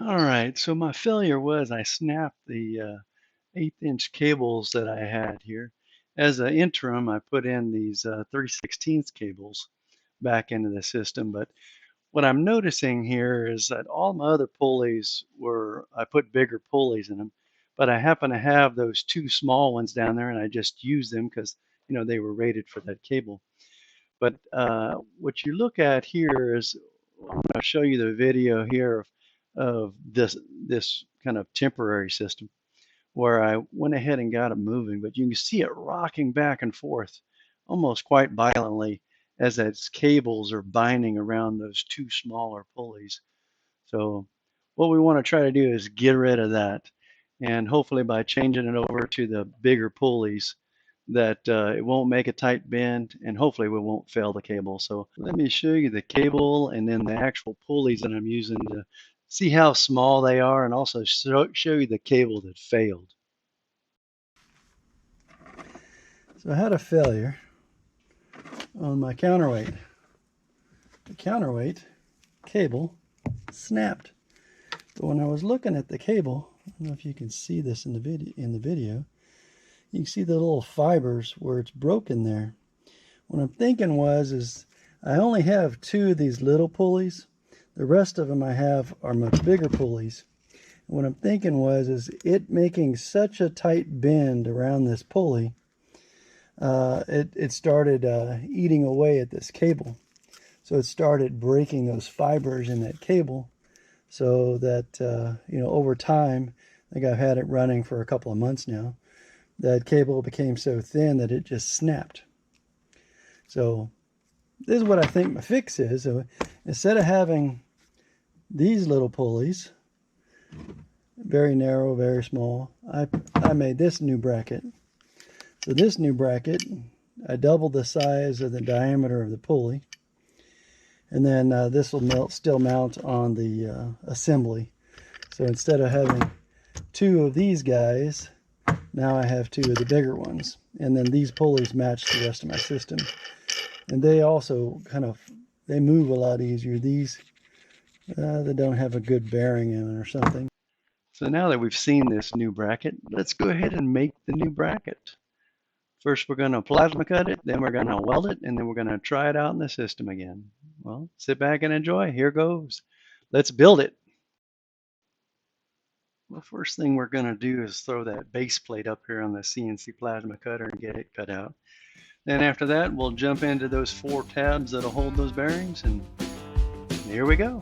All right, so my failure was I snapped the 1/8" cables that I had here. As an interim, I put in these 3/16 cables back into the system. But what I'm noticing here is that all my other pulleys I put bigger pulleys in them, but I happen to have those two small ones down there, and I just use them because they were rated for that cable. But what you look at here is I'm going to show you the video here of this kind of temporary system where I went ahead and got it moving, but you can see it rocking back and forth almost quite violently as its cables are binding around those two smaller pulleys. So what we want to try to do is get rid of that, and hopefully by changing it over to the bigger pulleys that it won't make a tight bend, and hopefully we won't fail the cable. So let me show you the cable and then the actual pulleys that I'm using to see how small they are, and also show you the cable that failed. So I had a failure on my counterweight. The counterweight cable snapped. But when I was looking at the cable, I don't know if you can see this in the video, you can see the little fibers where it's broken there. What I'm thinking is I only have two of these little pulleys. The rest of them I have are much bigger pulleys. And what I'm thinking is it making such a tight bend around this pulley, it started eating away at this cable. So it started breaking those fibers in that cable, so that over time, I think I've had it running for a couple of months now, that cable became so thin that it just snapped. So this is what I think my fix is. So instead of having these little pulleys, very narrow, very small, I made this new bracket. So this new bracket, I doubled the size of the diameter of the pulley. And then this will still mount on the assembly. So instead of having two of these guys, now I have two of the bigger ones. And then these pulleys match the rest of my system. And they also they move a lot easier. These, they don't have a good bearing in it or something. So now that we've seen this new bracket, let's go ahead and make the new bracket. First, we're going to plasma cut it, then we're going to weld it, and then we're going to try it out in the system again. Well, sit back and enjoy. Here goes. Let's build it. Well, first thing we're going to do is throw that base plate up here on the CNC Plasma Cutter and get it cut out. Then after that, we'll jump into those 4 tabs that'll hold those bearings, and here we go.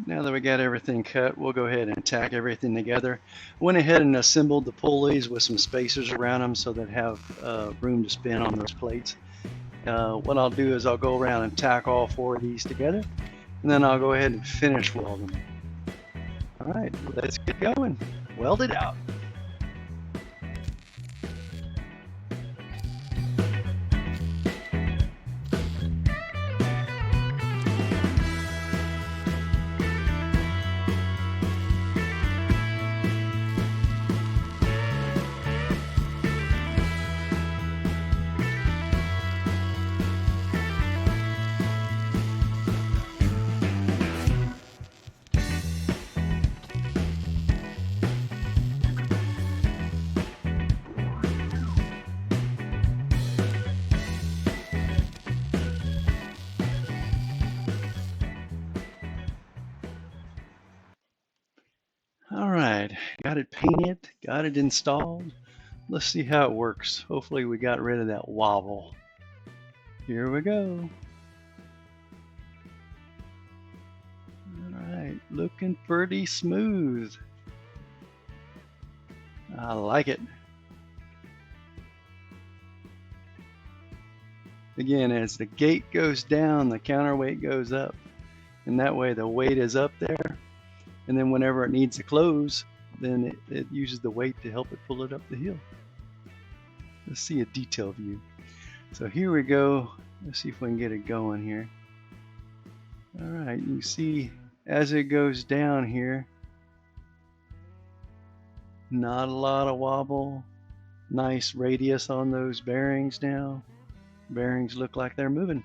Now that we got everything cut, we'll go ahead and tack everything together. Went ahead and assembled the pulleys with some spacers around them so that have room to spin on those plates. What I'll do is I'll go around and tack all 4 of these together, and then I'll go ahead and finish welding them. All right, let's get going. Weld it out. got it painted, got it installed. Let's see how it works. Hopefully we got rid of that wobble. Here we go. All right, looking pretty smooth. I like it. Again, as the gate goes down, the counterweight goes up. And that way the weight is up there. And then whenever it needs to close, then it uses the weight to help it pull it up the hill. Let's see a detail view. So here we go. Let's see if we can get it going here. All right, you can see as it goes down here, not a lot of wobble. Nice radius on those bearings now. Bearings look like they're moving.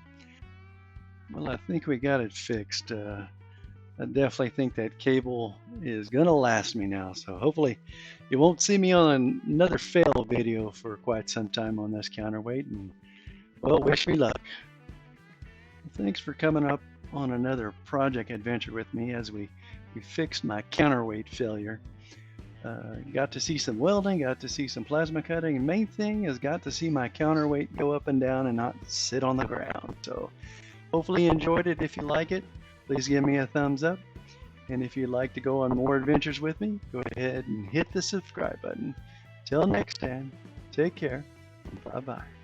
Well, I think we got it fixed. I definitely think that cable is gonna last me now, so hopefully you won't see me on another fail video for quite some time on this counterweight, and well, wish me luck. Thanks for coming up on another project adventure with me as we fixed my counterweight failure. Got to see some welding, got to see some plasma cutting, and main thing is got to see my counterweight go up and down and not sit on the ground. So hopefully you enjoyed it. If you like it, please give me a thumbs up. And if you'd like to go on more adventures with me, go ahead and hit the subscribe button. Till next time, take care. Bye-bye.